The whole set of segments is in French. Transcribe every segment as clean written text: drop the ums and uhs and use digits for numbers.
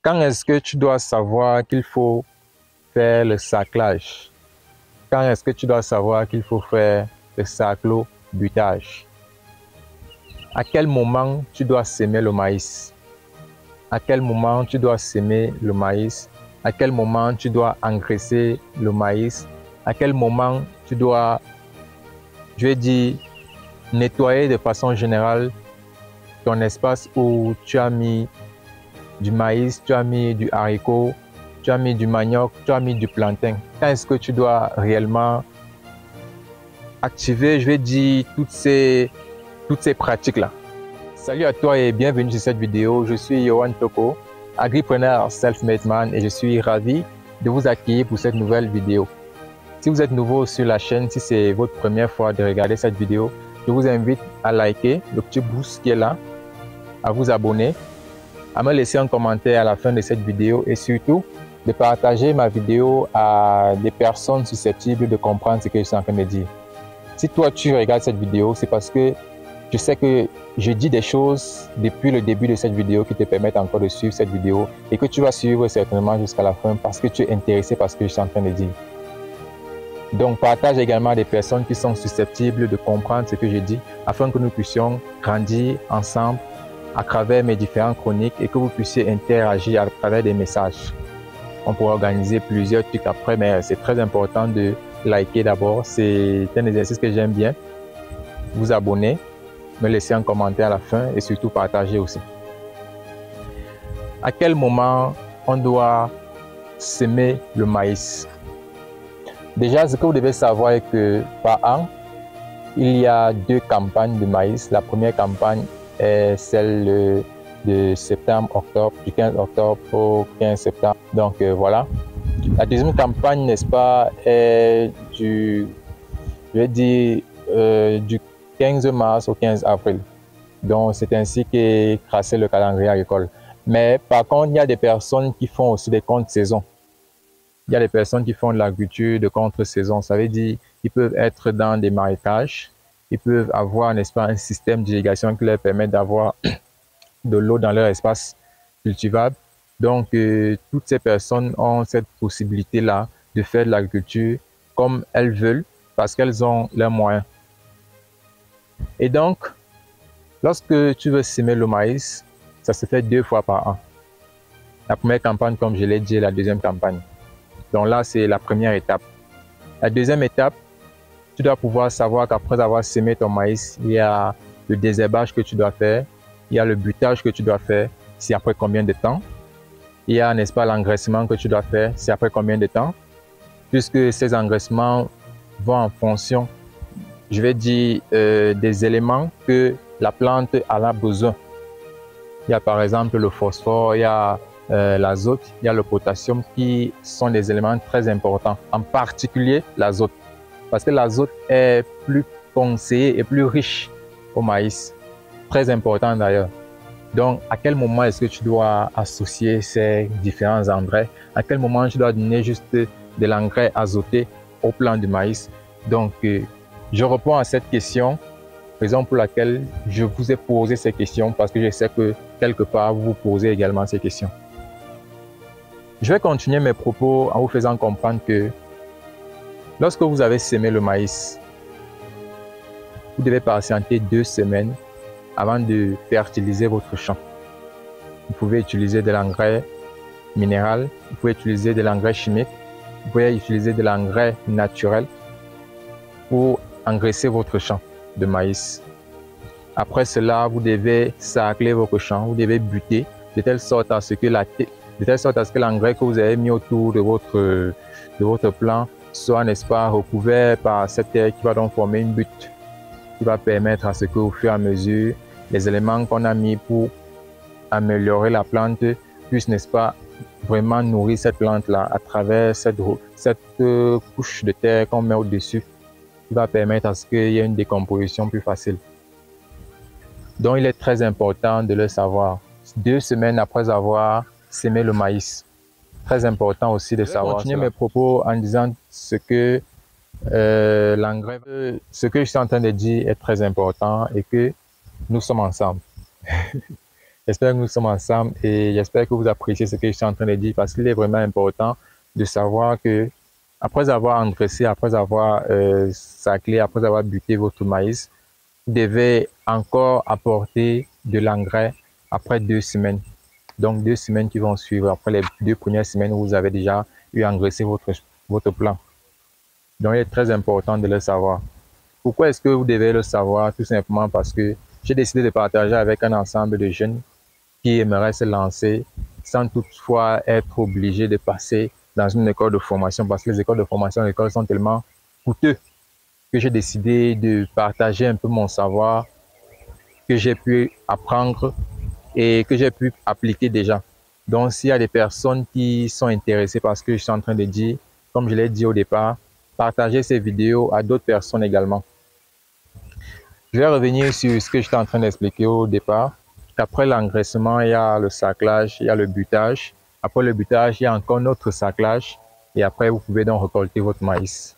Quand est-ce que tu dois savoir qu'il faut faire le saclage? Quand est-ce que tu dois savoir qu'il faut faire le saclo-butage? À quel moment tu dois semer le maïs? À quel moment tu dois semer le maïs? À quel moment tu dois engraisser le maïs? À quel moment tu dois, je vais dire, nettoyer de façon générale ton espace où tu as mis du maïs, tu as mis du haricot, tu as mis du manioc, tu as mis du plantain. Quand est-ce que tu dois réellement activer, je vais dire, toutes ces pratiques-là? Salut à toi et bienvenue sur cette vidéo. Je suis Yohan Toko, agripreneur self-made man, et je suis ravi de vous accueillir pour cette nouvelle vidéo. Si vous êtes nouveau sur la chaîne, si c'est votre première fois de regarder cette vidéo, je vous invite à liker le petit pouce qui est là, à vous abonner, à me laisser un commentaire à la fin de cette vidéo et surtout de partager ma vidéo à des personnes susceptibles de comprendre ce que je suis en train de dire. Si toi tu regardes cette vidéo, c'est parce que je sais que je dis des choses depuis le début de cette vidéo qui te permettent encore de suivre cette vidéo et que tu vas suivre certainement jusqu'à la fin parce que tu es intéressé par ce que je suis en train de dire. Donc partage également à des personnes qui sont susceptibles de comprendre ce que je dis afin que nous puissions grandir ensemble à travers mes différentes chroniques et que vous puissiez interagir à travers des messages. On pourra organiser plusieurs trucs après, mais c'est très important de liker d'abord. C'est un exercice que j'aime bien. Vous abonner, me laisser un commentaire à la fin et surtout partager aussi. À quel moment on doit semer le maïs? Déjà, ce que vous devez savoir est que par an, il y a 2 campagnes de maïs. La première campagne est celle de septembre-octobre, du 15 octobre au 15 septembre. Donc voilà. La deuxième campagne, n'est-ce pas, est je vais dire, du 15 mars au 15 avril. Donc c'est ainsi qu'est tracé le calendrier agricole. Mais par contre, il y a des personnes qui font aussi des contre-saisons. Il y a des personnes qui font de l'agriculture de contre-saison. Ça veut dire qu'ils peuvent être dans des marécages. Ils peuvent avoir, n'est-ce pas, un système d'irrigation qui leur permet d'avoir de l'eau dans leur espace cultivable. Donc, toutes ces personnes ont cette possibilité-là de faire de l'agriculture comme elles veulent parce qu'elles ont leurs moyens. Et donc, lorsque tu veux semer le maïs, ça se fait 2 fois par an. La première campagne, comme je l'ai dit, et la deuxième campagne. Donc là, c'est la première étape. La deuxième étape, tu dois pouvoir savoir qu'après avoir semé ton maïs, il y a le désherbage que tu dois faire, il y a le butage que tu dois faire, c'est après combien de temps. Il y a, n'est-ce pas, l'engraissement que tu dois faire, c'est après combien de temps. Puisque ces engraissements vont en fonction, je vais dire, des éléments que la plante a besoin. Il y a par exemple le phosphore, il y a l'azote, il y a le potassium qui sont des éléments très importants, en particulier l'azote. Parce que l'azote est plus conseillé et plus riche au maïs, très important d'ailleurs. Donc, à quel moment est-ce que tu dois associer ces différents engrais? À quel moment tu dois donner juste de l'engrais azoté au plant du maïs? Donc, je réponds à cette question, raison pour laquelle je vous ai posé ces questions, parce que je sais que quelque part, vous vous posez également ces questions. Je vais continuer mes propos en vous faisant comprendre que lorsque vous avez semé le maïs, vous devez patienter 2 semaines avant de fertiliser votre champ. Vous pouvez utiliser de l'engrais minéral, vous pouvez utiliser de l'engrais chimique, vous pouvez utiliser de l'engrais naturel pour engraisser votre champ de maïs. Après cela, vous devez sacler votre champ, vous devez buter de telle sorte à ce que l'engrais que vous avez mis autour de votre plant soit, n'est-ce pas, recouvert par cette terre qui va donc former une butte qui va permettre à ce qu'au fur et à mesure, les éléments qu'on a mis pour améliorer la plante puissent, n'est-ce pas, vraiment nourrir cette plante-là à travers cette couche de terre qu'on met au-dessus qui va permettre à ce qu'il y ait une décomposition plus facile. Donc, il est très important de le savoir. 2 semaines après avoir semé le maïs. Très important aussi de savoir. Je vais continuer mes propos en disant ce que l'engrais, ce que je suis en train de dire est très important et que nous sommes ensemble. J'espère que nous sommes ensemble et j'espère que vous appréciez ce que je suis en train de dire parce qu'il est vraiment important de savoir que après avoir engraissé, après avoir saclé, après avoir buté votre maïs, vous devez encore apporter de l'engrais après 2 semaines. Donc 2 semaines qui vont suivre après les 2 premières semaines où vous avez déjà eu engraissé votre plant. Donc il est très important de le savoir. Pourquoi est-ce que vous devez le savoir? Tout simplement parce que j'ai décidé de partager avec un ensemble de jeunes qui aimeraient se lancer sans toutefois être obligés de passer dans une école de formation parce que les écoles de formation l'école sont tellement coûteux que j'ai décidé de partager un peu mon savoir que j'ai pu apprendre et que j'ai pu appliquer déjà. Donc, s'il y a des personnes qui sont intéressées par ce que je suis en train de dire, comme je l'ai dit au départ, partagez ces vidéos à d'autres personnes également. Je vais revenir sur ce que j'étais en train d'expliquer au départ. Après l'engraissement, il y a le saclage, il y a le butage. Après le butage, il y a encore notre saclage. Et après, vous pouvez donc récolter votre maïs.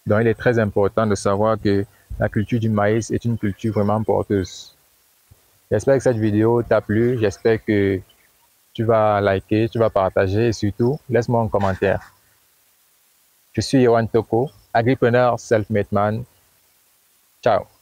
Donc, il est très important de savoir que la culture du maïs est une culture vraiment porteuse. J'espère que cette vidéo t'a plu. J'espère que tu vas liker, tu vas partager et surtout, laisse-moi un commentaire. Je suis Yohan Toko, agripreneur self-made man. Ciao.